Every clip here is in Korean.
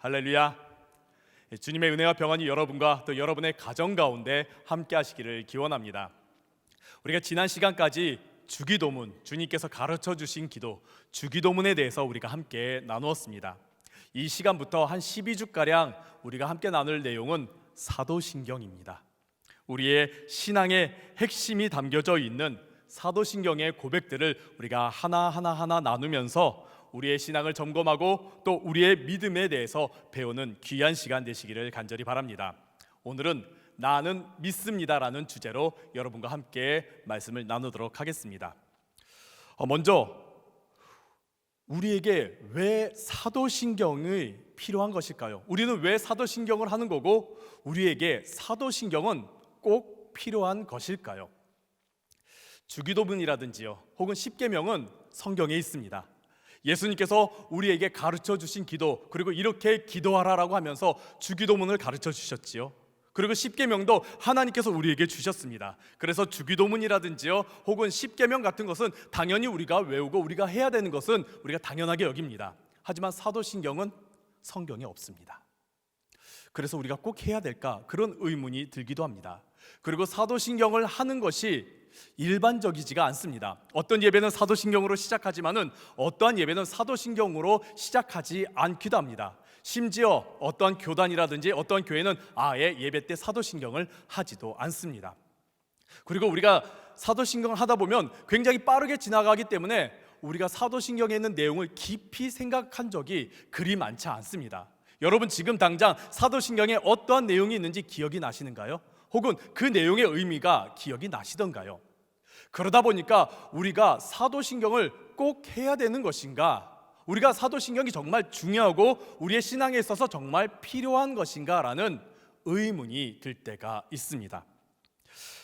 할렐루야. 주님의 은혜와 평안이 여러분과 또 여러분의 가정 가운데 함께 하시기를 기원합니다. 우리가 지난 시간까지 주기도문, 주님께서 가르쳐 주신 기도, 주기도문에 대해서 우리가 함께 나누었습니다. 이 시간부터 한 12주가량 우리가 함께 나눌 내용은 사도신경입니다. 우리의 신앙의 핵심이 담겨져 있는 사도신경의 고백들을 우리가 하나하나 나누면서 우리의 신앙을 점검하고 또 우리의 믿음에 대해서 배우는 귀한 시간 되시기를 간절히 바랍니다. 오늘은 나는 믿습니다라는 주제로 여러분과 함께 말씀을 나누도록 하겠습니다. 먼저 우리에게 왜 사도신경이 필요한 것일까요? 우리는 왜 사도신경을 하는 거고 우리에게 사도신경은 꼭 필요한 것일까요? 주기도문이라든지요 혹은 십계명은 성경에 있습니다. 예수님께서 우리에게 가르쳐 주신 기도, 그리고 이렇게 기도하라라고 하면서 주기도문을 가르쳐 주셨지요. 그리고 십계명도 하나님께서 우리에게 주셨습니다. 그래서 주기도문이라든지요 혹은 십계명 같은 것은 당연히 우리가 외우고 우리가 해야 되는 것은 우리가 당연하게 여깁니다. 하지만 사도신경은 성경에 없습니다. 그래서 우리가 꼭 해야 될까? 그런 의문이 들기도 합니다. 그리고 사도신경을 하는 것이 일반적이지가 않습니다. 어떤 예배는 사도신경으로 시작하지만은 어떠한 예배는 사도신경으로 시작하지 않기도 합니다. 심지어 어떠한 교단이라든지 어떠한 교회는 아예 예배 때 사도신경을 하지도 않습니다. 그리고 우리가 사도신경을 하다 보면 굉장히 빠르게 지나가기 때문에 우리가 사도신경에 있는 내용을 깊이 생각한 적이 그리 많지 않습니다. 여러분 지금 당장 사도신경에 어떠한 내용이 있는지 기억이 나시는가요? 혹은 그 내용의 의미가 기억이 나시던가요? 그러다 보니까 우리가 사도신경을 꼭 해야 되는 것인가? 우리가 사도신경이 정말 중요하고 우리의 신앙에 있어서 정말 필요한 것인가? 라는 의문이 들 때가 있습니다.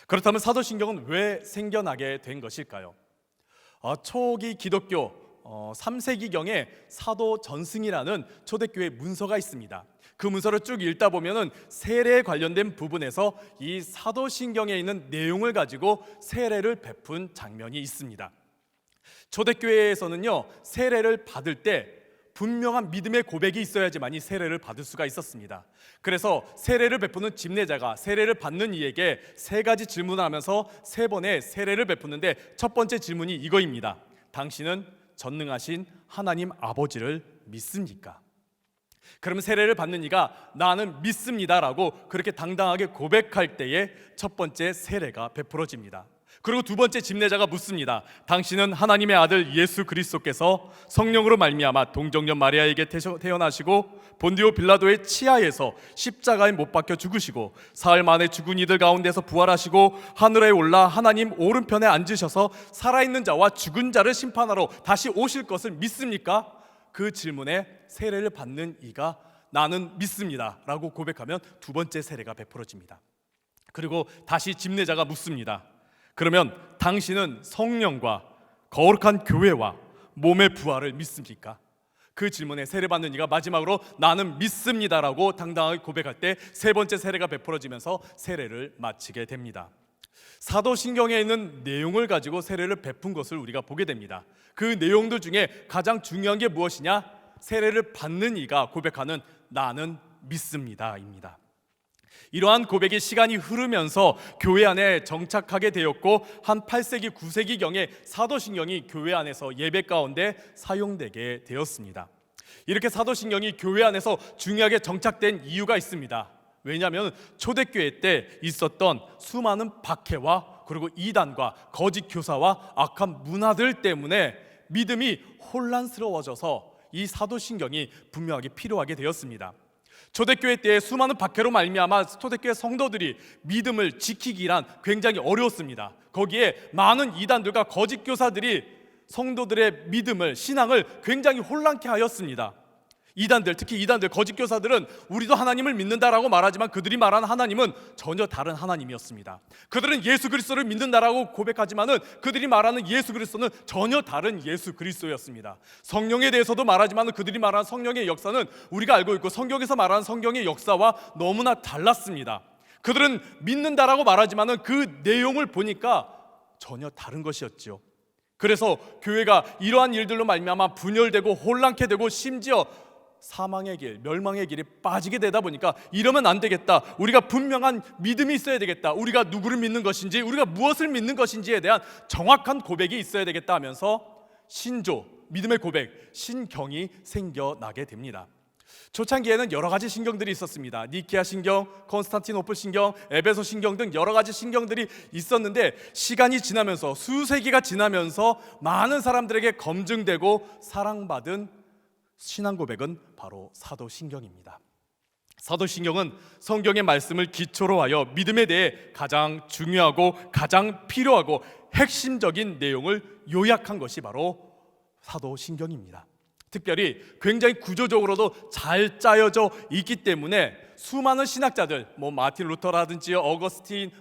그렇다면 사도신경은 왜 생겨나게 된 것일까요? 초기 기독교 3세기경에 사도 전승이라는 초대교회 문서가 있습니다. 그 문서를 쭉 읽다 보면은 세례에 관련된 부분에서 이 사도신경에 있는 내용을 가지고 세례를 베푼 장면이 있습니다. 초대교회에서는요 세례를 받을 때 분명한 믿음의 고백이 있어야지만이 세례를 받을 수가 있었습니다. 그래서 세례를 베푸는 집례자가 세례를 받는 이에게 세 가지 질문을 하면서 세 번의 세례를 베푸는데 첫 번째 질문이 이거입니다. 당신은 전능하신 하나님 아버지를 믿습니까? 그러면 세례를 받는 이가 나는 믿습니다라고 그렇게 당당하게 고백할 때에 첫 번째 세례가 베풀어집니다. 그리고 두 번째 집례자가 묻습니다. 당신은 하나님의 아들 예수 그리스도께서 성령으로 말미암아 동정녀 마리아에게 태어나시고 본디오 빌라도의 치하에서 십자가에 못 박혀 죽으시고 사흘 만에 죽은 이들 가운데서 부활하시고 하늘에 올라 하나님 오른편에 앉으셔서 살아있는 자와 죽은 자를 심판하러 다시 오실 것을 믿습니까? 그 질문에 세례를 받는 이가 나는 믿습니다 라고 고백하면 두 번째 세례가 베풀어집니다. 그리고 다시 집례자가 묻습니다. 그러면 당신은 성령과 거룩한 교회와 몸의 부활을 믿습니까? 그 질문에 세례받는 이가 마지막으로 나는 믿습니다라고 당당하게 고백할 때 세 번째 세례가 베풀어지면서 세례를 마치게 됩니다. 사도신경에 있는 내용을 가지고 세례를 베푼 것을 우리가 보게 됩니다. 그 내용들 중에 가장 중요한 게 무엇이냐? 세례를 받는 이가 고백하는 나는 믿습니다입니다. 이러한 고백이 시간이 흐르면서 교회 안에 정착하게 되었고 한 8세기 9세기경에 사도신경이 교회 안에서 예배 가운데 사용되게 되었습니다. 이렇게 사도신경이 교회 안에서 중요하게 정착된 이유가 있습니다. 왜냐하면 초대교회 때 있었던 수많은 박해와 그리고 이단과 거짓 교사와 악한 문화들 때문에 믿음이 혼란스러워져서 이 사도신경이 분명하게 필요하게 되었습니다. 초대교회 때 수많은 박해로 말미암아 초대교회 성도들이 믿음을 지키기란 굉장히 어려웠습니다. 거기에 많은 이단들과 거짓 교사들이 성도들의 믿음을, 신앙을 굉장히 혼란케 하였습니다. 이단들, 특히 이단들, 거짓 교사들은 우리도 하나님을 믿는다라고 말하지만 그들이 말하는 하나님은 전혀 다른 하나님이었습니다. 그들은 예수 그리스도를 믿는다라고 고백하지만은 그들이 말하는 예수 그리스도는 전혀 다른 예수 그리스도였습니다. 성령에 대해서도 말하지만 그들이 말하는 성령의 역사는 우리가 알고 있고 성경에서 말하는 성경의 역사와 너무나 달랐습니다. 그들은 믿는다라고 말하지만은 그 내용을 보니까 전혀 다른 것이었죠. 그래서 교회가 이러한 일들로 말미암아 분열되고 혼란케 되고 심지어 사망의 길, 멸망의 길에 빠지게 되다 보니까 이러면 안 되겠다. 우리가 분명한 믿음이 있어야 되겠다. 우리가 누구를 믿는 것인지, 우리가 무엇을 믿는 것인지에 대한 정확한 고백이 있어야 되겠다 하면서 신조, 믿음의 고백, 신경이 생겨나게 됩니다. 초창기에는 여러 가지 신경들이 있었습니다. 니케아 신경, 콘스탄티노플 신경, 에베소 신경 등 여러 가지 신경들이 있었는데 시간이 지나면서, 수세기가 지나면서 많은 사람들에게 검증되고 사랑받은 신앙 고백은 바로 사도신경입니다. 사도신경은 성경의 말씀을 기초로 하여 믿음에 대해 가장 중요하고 가장 필요하고 핵심적인 내용을 요약한 것이 바로 사도신경입니다. 특별히 굉장히 구조적으로도 잘 짜여져 있기 때문에 수많은 신학자들, 마틴 루터라든지 어거스틴,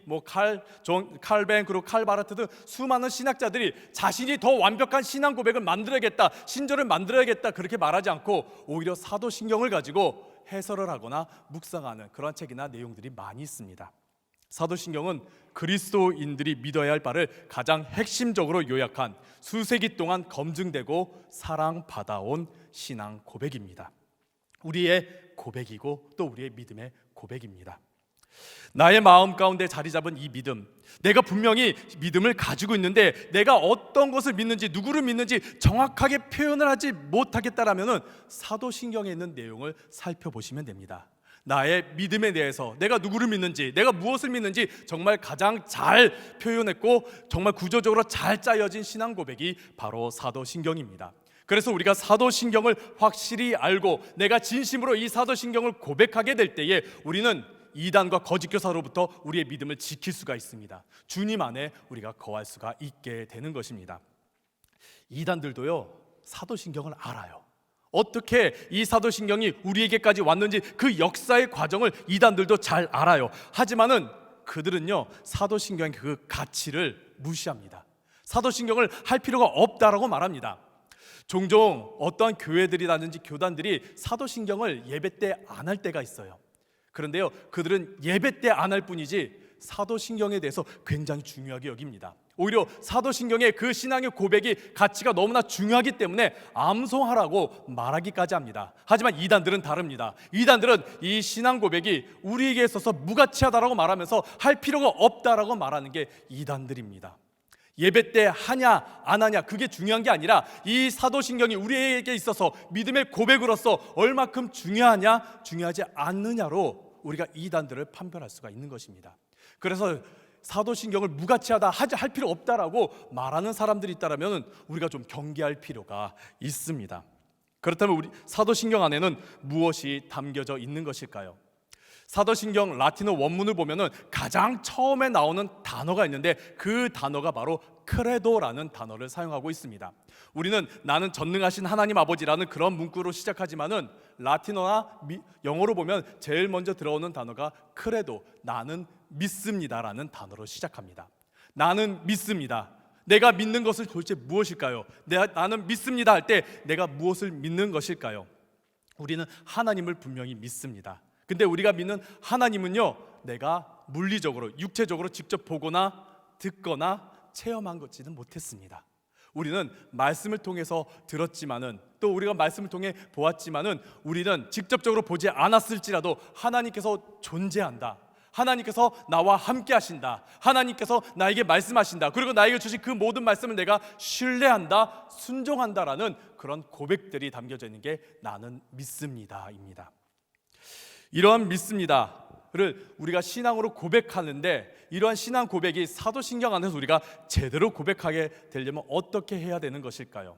칼벤, 그리고 칼바르트 등 수많은 신학자들이 자신이 더 완벽한 신앙 고백을 만들어야겠다, 신조를 만들어야겠다 그렇게 말하지 않고 오히려 사도신경을 가지고 해설을 하거나 묵상하는 그런 책이나 내용들이 많이 있습니다. 사도신경은 그리스도인들이 믿어야 할 바를 가장 핵심적으로 요약한 수세기 동안 검증되고 사랑받아온 신앙 고백입니다. 우리의 고백이고 또 우리의 믿음의 고백입니다. 나의 마음 가운데 자리 잡은 이 믿음, 내가 분명히 믿음을 가지고 있는데 내가 어떤 것을 믿는지, 누구를 믿는지 정확하게 표현을 하지 못하겠다라면 사도신경에 있는 내용을 살펴보시면 됩니다. 나의 믿음에 대해서 내가 누구를 믿는지, 내가 무엇을 믿는지 정말 가장 잘 표현했고 정말 구조적으로 잘 짜여진 신앙 고백이 바로 사도신경입니다. 그래서 우리가 사도신경을 확실히 알고 내가 진심으로 이 사도신경을 고백하게 될 때에 우리는 이단과 거짓 교사로부터 우리의 믿음을 지킬 수가 있습니다. 주님 안에 우리가 거할 수가 있게 되는 것입니다. 이단들도요, 사도신경을 알아요. 어떻게 이 사도신경이 우리에게까지 왔는지 그 역사의 과정을 이단들도 잘 알아요. 하지만은 그들은요, 사도신경의 그 가치를 무시합니다. 사도신경을 할 필요가 없다라고 말합니다. 종종 어떠한 교회들이라든지 교단들이 사도신경을 예배 때 안 할 때가 있어요. 그런데요, 그들은 예배 때 안 할 뿐이지 사도신경에 대해서 굉장히 중요하게 여깁니다. 오히려 사도신경의 그 신앙의 고백이 가치가 너무나 중요하기 때문에 암송하라고 말하기까지 합니다. 하지만 이단들은 다릅니다. 이단들은 이 신앙 고백이 우리에게 있어서 무가치하다라고 말하면서 할 필요가 없다라고 말하는 게 이단들입니다. 예배 때 하냐 안 하냐 그게 중요한 게 아니라 이 사도신경이 우리에게 있어서 믿음의 고백으로서 얼마큼 중요하냐 중요하지 않느냐로 우리가 이단들을 판별할 수가 있는 것입니다. 그래서 사도신경을 무가치하다, 할 필요 없다라고 말하는 사람들이 있다면 우리가 좀 경계할 필요가 있습니다. 그렇다면 우리 사도신경 안에는 무엇이 담겨져 있는 것일까요? 사도신경 라틴어 원문을 보면은 가장 처음에 나오는 단어가 있는데 그 단어가 바로 크레도라는 단어를 사용하고 있습니다. 우리는 나는 전능하신 하나님 아버지라는 그런 문구로 시작하지만은 라틴어나 영어로 보면 제일 먼저 들어오는 단어가 크레도, 나는 믿습니다라는 단어로 시작합니다. 나는 믿습니다. 내가 믿는 것을 도대체 무엇일까요? 나는 믿습니다 할 때 내가 무엇을 믿는 것일까요? 우리는 하나님을 분명히 믿습니다. 근데 우리가 믿는 하나님은요, 내가 물리적으로, 육체적으로 직접 보거나 듣거나 체험한 것지는 못했습니다. 우리는 말씀을 통해서 들었지만은 또 우리가 말씀을 통해 보았지만은 우리는 직접적으로 보지 않았을지라도 하나님께서 존재한다, 하나님께서 나와 함께 하신다, 하나님께서 나에게 말씀하신다, 그리고 나에게 주신 그 모든 말씀을 내가 신뢰한다, 순종한다라는 그런 고백들이 담겨져 있는 게 나는 믿습니다입니다. 이러한 믿습니다를 우리가 신앙으로 고백하는데 이러한 신앙 고백이 사도신경 안에서 우리가 제대로 고백하게 되려면 어떻게 해야 되는 것일까요?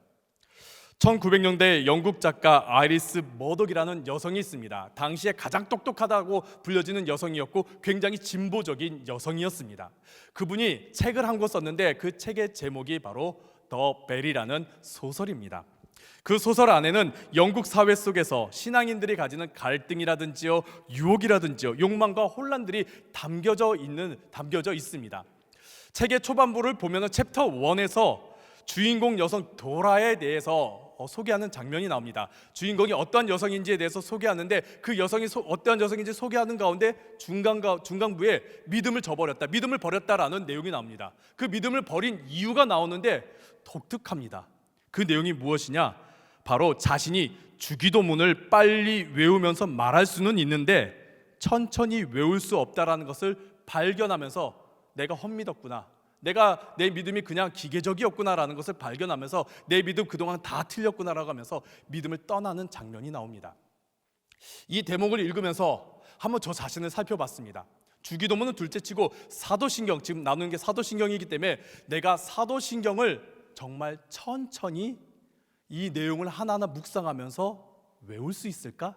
1900년대 영국 작가 아이리스 머독이라는 여성이 있습니다. 당시에 가장 똑똑하다고 불려지는 여성이었고 굉장히 진보적인 여성이었습니다. 그분이 책을 한 권 썼는데 그 책의 제목이 바로 더 벨이라는 소설입니다. 그 소설 안에는 영국 사회 속에서 신앙인들이 가지는 갈등이라든지요, 유혹이라든지요, 욕망과 혼란들이 담겨져 있습니다. 책의 초반부를 보면은 챕터 1에서 주인공 여성 도라에 대해서 소개하는 장면이 나옵니다. 주인공이 어떤 여성인지에 대해서 소개하는데 그 여성이 어떤 여성인지 소개하는 가운데 중간부에 믿음을 저버렸다, 믿음을 버렸다라는 내용이 나옵니다. 그 믿음을 버린 이유가 나오는데 독특합니다. 그 내용이 무엇이냐? 바로 자신이 주기도문을 빨리 외우면서 말할 수는 있는데 천천히 외울 수 없다라는 것을 발견하면서 내가 헛믿었구나, 내가 내 믿음이 그냥 기계적이었구나라는 것을 발견하면서 내 믿음 그동안 다 틀렸구나라고 하면서 믿음을 떠나는 장면이 나옵니다. 이 대목을 읽으면서 한번 저 자신을 살펴봤습니다. 주기도문은 둘째치고 사도신경, 지금 나누는 게 사도신경이기 때문에 내가 사도신경을 정말 천천히 이 내용을 하나하나 묵상하면서 외울 수 있을까?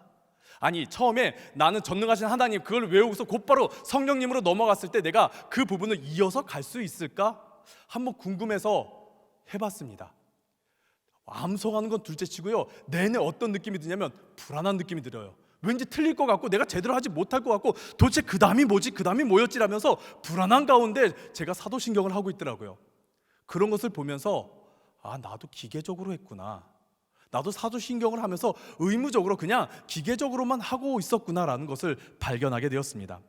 아니, 처음에 나는 전능하신 하나님 그걸 외우고서 곧바로 성령님으로 넘어갔을 때 내가 그 부분을 이어서 갈 수 있을까? 한번 궁금해서 해봤습니다. 암송하는 건 둘째치고요, 내내 어떤 느낌이 드냐면 불안한 느낌이 들어요. 왠지 틀릴 것 같고 내가 제대로 하지 못할 것 같고 도대체 그 다음이 뭐지, 그 다음이 뭐였지라면서 불안한 가운데 제가 사도신경을 하고 있더라고요. 그런 것을 보면서 나도 기계적으로 했구나, 나도 사도신경을 하면서 의무적으로 그냥 기계적으로만 하고 있었구나라는 것을 발견하게 되었습니다.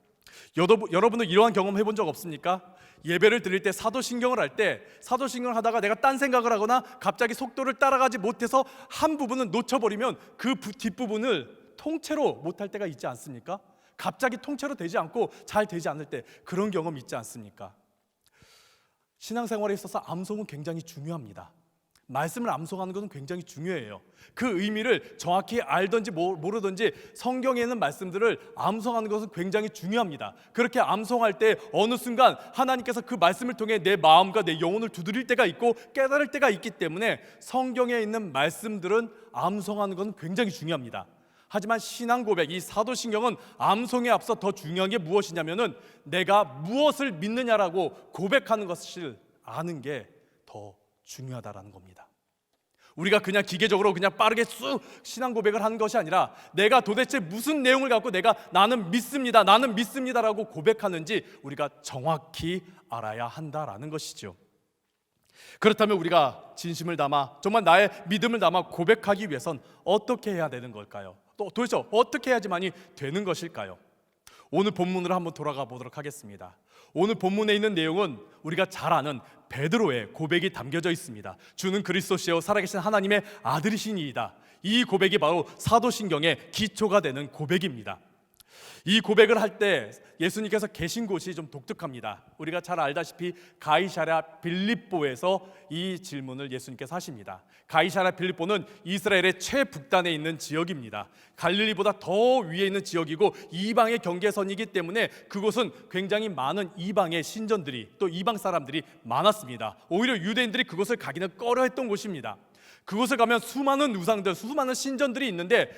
여러분은 이러한 경험 해본 적 없습니까? 예배를 드릴 때 사도신경을 할 때 사도신경을 하다가 내가 딴 생각을 하거나 갑자기 속도를 따라가지 못해서 한 부분을 놓쳐버리면 그 뒷부분을 통째로 못할 때가 있지 않습니까? 갑자기 통째로 되지 않고 잘 되지 않을 때 그런 경험 있지 않습니까? 신앙생활에 있어서 암송은 굉장히 중요합니다. 말씀을 암송하는 것은 굉장히 중요해요. 그 의미를 정확히 알든지 모르든지 성경에 있는 말씀들을 암송하는 것은 굉장히 중요합니다. 그렇게 암송할 때 어느 순간 하나님께서 그 말씀을 통해 내 마음과 내 영혼을 두드릴 때가 있고 깨달을 때가 있기 때문에 성경에 있는 말씀들은 암송하는 것은 굉장히 중요합니다. 하지만 신앙 고백, 이 사도신경은 암송에 앞서 더 중요한 게 무엇이냐면은 내가 무엇을 믿느냐라고 고백하는 것을 아는 게 더 중요하다라는 겁니다. 우리가 그냥 기계적으로 그냥 빠르게 쑥 신앙 고백을 하는 것이 아니라 내가 도대체 무슨 내용을 갖고 내가 나는 믿습니다라고 고백하는지 우리가 정확히 알아야 한다라는 것이죠. 그렇다면 우리가 진심을 담아 정말 나의 믿음을 담아 고백하기 위해선 어떻게 해야 되는 걸까요? 또 도대체 어떻게 해야지만이 되는 것일까요? 오늘 본문으로 한번 돌아가 보도록 하겠습니다. 오늘 본문에 있는 내용은 우리가 잘 아는 베드로의 고백이 담겨져 있습니다. 주는 그리스도시요 살아계신 하나님의 아들이시니이다. 이 고백이 바로 사도신경의 기초가 되는 고백입니다. 이 고백을 할 때 예수님께서 계신 곳이 좀 독특합니다. 우리가 잘 알다시피 가이사랴 빌립보에서 이 질문을 예수님께서 하십니다. 가이사랴 빌립보는 이스라엘의 최북단에 있는 지역입니다. 갈릴리보다 더 위에 있는 지역이고 이방의 경계선이기 때문에 그곳은 굉장히 많은 이방의 신전들이, 또 이방 사람들이 많았습니다. 오히려 유대인들이 그곳을 가기는 꺼려했던 곳입니다. 그곳에 가면 수많은 우상들, 수많은 신전들이 있는데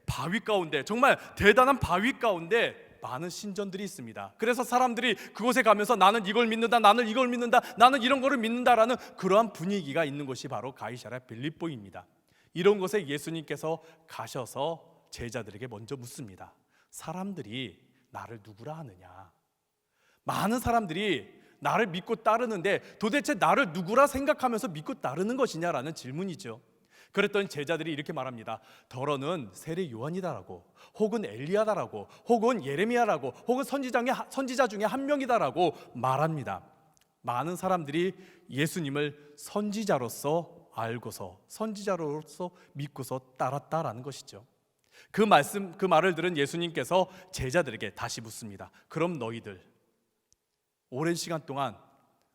바위 가운데, 정말 대단한 바위 가운데 많은 신전들이 있습니다. 그래서 사람들이 그곳에 가면서 나는 이걸 믿는다, 나는 이걸 믿는다, 나는 이런 거를 믿는다라는 그러한 분위기가 있는 곳이 바로 가이사랴 빌립보입니다. 이런 곳에 예수님께서 가셔서 제자들에게 먼저 묻습니다. 사람들이 나를 누구라 하느냐? 많은 사람들이 나를 믿고 따르는데 도대체 나를 누구라 생각하면서 믿고 따르는 것이냐라는 질문이죠. 그랬더니 제자들이 이렇게 말합니다. 더러는 세례 요한이다라고, 혹은 엘리야다라고, 혹은 예레미야라고, 혹은 선지자 중에 한 명이다라고 말합니다. 많은 사람들이 예수님을 선지자로서 알고서 선지자로서 믿고서 따랐다라는 것이죠. 그 말을 들은 예수님께서 제자들에게 다시 묻습니다. 그럼 너희들 오랜 시간 동안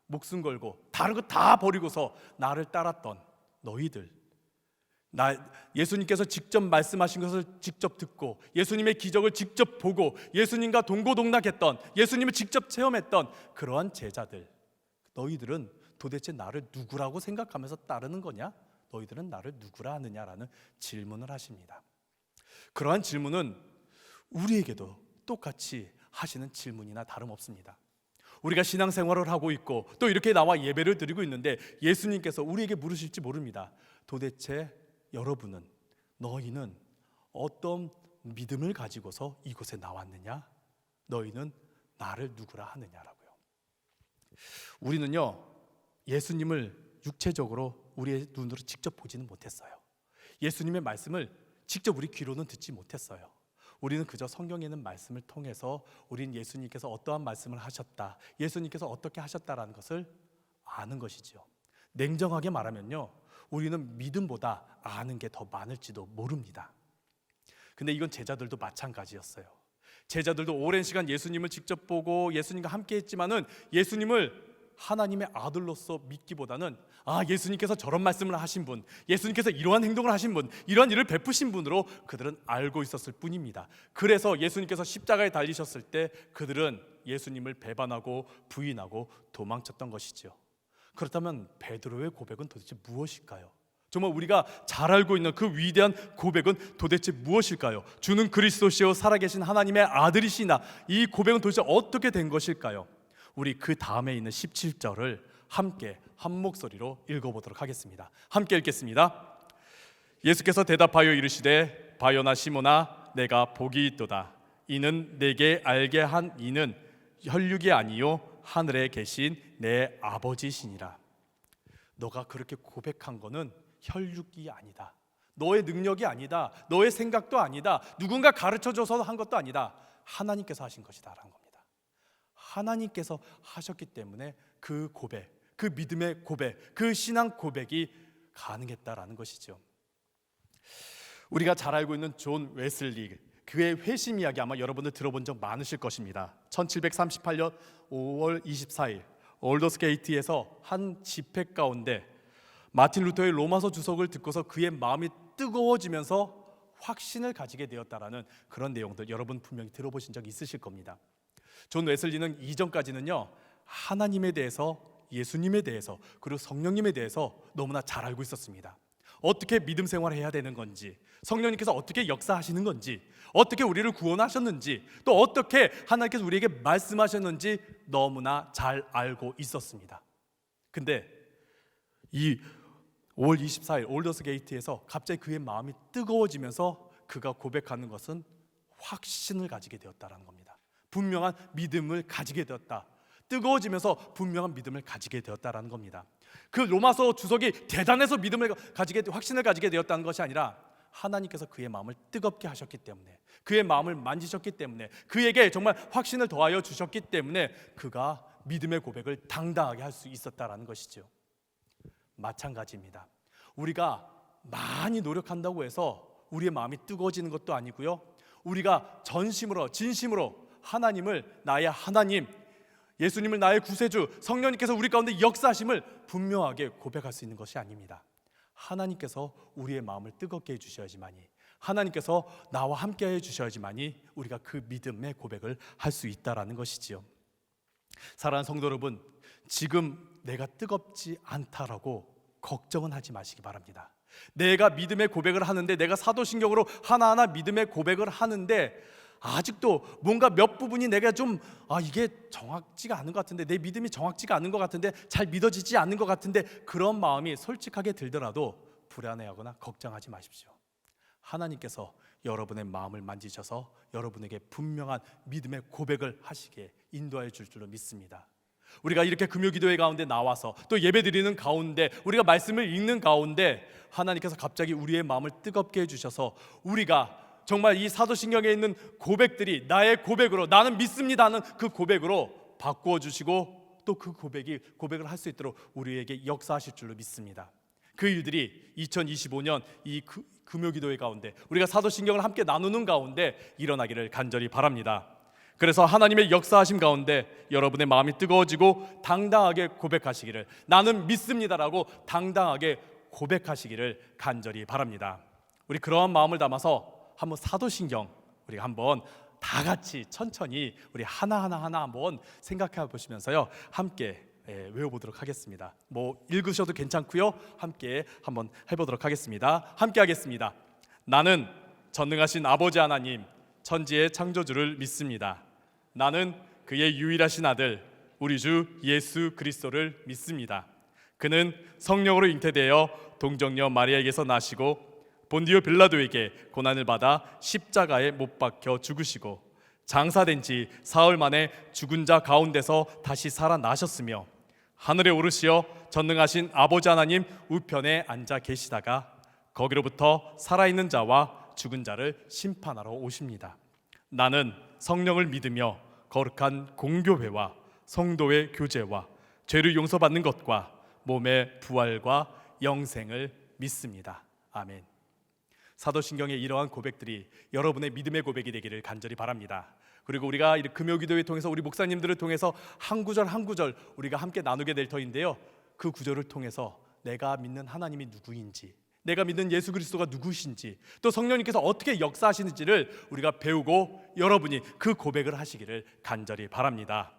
목숨 걸고 다른 거 다 버리고서 나를 따랐던 너희들, 예수님께서 직접 말씀하신 것을 직접 듣고 예수님의 기적을 직접 보고 예수님과 동고동락했던, 예수님을 직접 체험했던 그러한 제자들, 너희들은 도대체 나를 누구라고 생각하면서 따르는 거냐? 너희들은 나를 누구라 하느냐라는 질문을 하십니다. 그러한 질문은 우리에게도 똑같이 하시는 질문이나 다름없습니다. 우리가 신앙생활을 하고 있고 또 이렇게 나와 예배를 드리고 있는데 예수님께서 우리에게 물으실지 모릅니다. 도대체 여러분은, 너희는 어떤 믿음을 가지고서 이곳에 나왔느냐? 너희는 나를 누구라 하느냐라고요. 우리는요, 예수님을 육체적으로 우리의 눈으로 직접 보지는 못했어요. 예수님의 말씀을 직접 우리 귀로는 듣지 못했어요. 우리는 그저 성경에 있는 말씀을 통해서 우리는 예수님께서 어떠한 말씀을 하셨다, 예수님께서 어떻게 하셨다라는 것을 아는 것이죠. 냉정하게 말하면요, 우리는 믿음보다 아는 게 더 많을지도 모릅니다. 근데 이건 제자들도 마찬가지였어요. 제자들도 오랜 시간 예수님을 직접 보고 예수님과 함께 했지만은 예수님을 하나님의 아들로서 믿기보다는 예수님께서 저런 말씀을 하신 분, 예수님께서 이러한 행동을 하신 분, 이러한 일을 베푸신 분으로 그들은 알고 있었을 뿐입니다. 그래서 예수님께서 십자가에 달리셨을 때 그들은 예수님을 배반하고 부인하고 도망쳤던 것이죠. 그렇다면 베드로의 고백은 도대체 무엇일까요? 정말 우리가 잘 알고 있는 그 위대한 고백은 도대체 무엇일까요? 주는 그리스도시요 살아계신 하나님의 아들이시나, 이 고백은 도대체 어떻게 된 것일까요? 우리 그 다음에 있는 17절을 함께 한 목소리로 읽어보도록 하겠습니다. 함께 읽겠습니다. 예수께서 대답하여 이르시되 바요나 시몬아 내가 복이 있도다. 이는 내게 알게 한 이는 혈육이 아니요 하늘에 계신 내 아버지시니라. 너가 그렇게 고백한 거는 혈육이 아니다. 너의 능력이 아니다. 너의 생각도 아니다. 누군가 가르쳐줘서 한 것도 아니다. 하나님께서 하신 것이다 라는 겁니다. 하나님께서 하셨기 때문에 그 고백, 그 믿음의 고백, 그 신앙 고백이 가능했다라는 것이죠. 우리가 잘 알고 있는 존 웨슬리, 그의 회심 이야기 아마 여러분들 들어본 적 많으실 것입니다. 1738년 5월 24일 올더스게이트에서 한 집회 가운데 마틴 루터의 로마서 주석을 듣고서 그의 마음이 뜨거워지면서 확신을 가지게 되었다라는 그런 내용들 여러분 분명히 들어보신 적 있으실 겁니다. 존 웨슬리는 이전까지는요, 하나님에 대해서, 예수님에 대해서, 그리고 성령님에 대해서 너무나 잘 알고 있었습니다. 어떻게 믿음 생활을 해야 되는 건지, 성령님께서 어떻게 역사하시는 건지, 어떻게 우리를 구원하셨는지, 또 어떻게 하나님께서 우리에게 말씀하셨는지 너무나 잘 알고 있었습니다. 근데 이 5월 24일 올더스 게이트에서 갑자기 그의 마음이 뜨거워지면서 그가 고백하는 것은 확신을 가지게 되었다는 겁니다. 분명한 믿음을 가지게 되었다. 뜨거워지면서 분명한 믿음을 가지게 되었다는 겁니다. 그 로마서 주석이 대단해서 확신을 가지게 되었다는 것이 아니라 하나님께서 그의 마음을 뜨겁게 하셨기 때문에, 그의 마음을 만지셨기 때문에, 그에게 정말 확신을 더하여 주셨기 때문에 그가 믿음의 고백을 당당하게 할 수 있었다는 것이죠. 마찬가지입니다. 우리가 많이 노력한다고 해서 우리의 마음이 뜨거워지는 것도 아니고요, 우리가 전심으로 진심으로 하나님을 나의 하나님, 예수님을 나의 구세주, 성령님께서 우리 가운데 역사하심을 분명하게 고백할 수 있는 것이 아닙니다. 하나님께서 우리의 마음을 뜨겁게 해주셔야지만이, 하나님께서 나와 함께 해주셔야지만이 우리가 그 믿음의 고백을 할 수 있다라는 것이지요. 사랑하는 성도 여러분, 지금 내가 뜨겁지 않다라고 걱정은 하지 마시기 바랍니다. 내가 믿음의 고백을 하는데, 내가 사도신경으로 하나하나 믿음의 고백을 하는데 아직도 뭔가 몇 부분이 내가 좀 이게 정확지가 않은 것 같은데, 내 믿음이 정확지가 않은 것 같은데, 잘 믿어지지 않는 것 같은데, 그런 마음이 솔직하게 들더라도 불안해하거나 걱정하지 마십시오. 하나님께서 여러분의 마음을 만지셔서 여러분에게 분명한 믿음의 고백을 하시게 인도해 줄 줄로 믿습니다. 우리가 이렇게 금요기도회 가운데 나와서 또 예배드리는 가운데, 우리가 말씀을 읽는 가운데 하나님께서 갑자기 우리의 마음을 뜨겁게 해주셔서 우리가 정말 이 사도신경에 있는 고백들이 나의 고백으로, 나는 믿습니다 하는 그 고백으로 바꾸어 주시고, 또 그 고백을 할 수 있도록 우리에게 역사하실 줄로 믿습니다. 그 일들이 2025년 이 금요기도회 가운데, 우리가 사도신경을 함께 나누는 가운데 일어나기를 간절히 바랍니다. 그래서 하나님의 역사하심 가운데 여러분의 마음이 뜨거워지고 당당하게 고백하시기를, 나는 믿습니다라고 당당하게 고백하시기를 간절히 바랍니다. 우리 그러한 마음을 담아서 한번 사도신경 우리가 한번 다 같이 천천히 우리 하나하나 한번 생각해 보시면서요, 함께 외워보도록 하겠습니다. 읽으셔도 괜찮고요, 함께 한번 해보도록 하겠습니다. 함께 하겠습니다. 나는 전능하신 아버지 하나님, 천지의 창조주를 믿습니다. 나는 그의 유일하신 아들 우리 주 예수 그리스도를 믿습니다. 그는 성령으로 잉태되어 동정녀 마리아에게서 나시고 본디오 빌라도에게 고난을 받아 십자가에 못 박혀 죽으시고 장사된 지 사흘 만에 죽은 자 가운데서 다시 살아나셨으며 하늘에 오르시어 전능하신 아버지 하나님 우편에 앉아 계시다가 거기로부터 살아있는 자와 죽은 자를 심판하러 오십니다. 나는 성령을 믿으며 거룩한 공교회와 성도의 교제와 죄를 용서받는 것과 몸의 부활과 영생을 믿습니다. 아멘. 사도신경의 이러한 고백들이 여러분의 믿음의 고백이 되기를 간절히 바랍니다. 그리고 우리가 이 금요기도회 통해서 우리 목사님들을 통해서 한 구절 한 구절 우리가 함께 나누게 될 터인데요, 그 구절을 통해서 내가 믿는 하나님이 누구인지, 내가 믿는 예수 그리스도가 누구신지, 또 성령님께서 어떻게 역사하시는지를 우리가 배우고 여러분이 그 고백을 하시기를 간절히 바랍니다.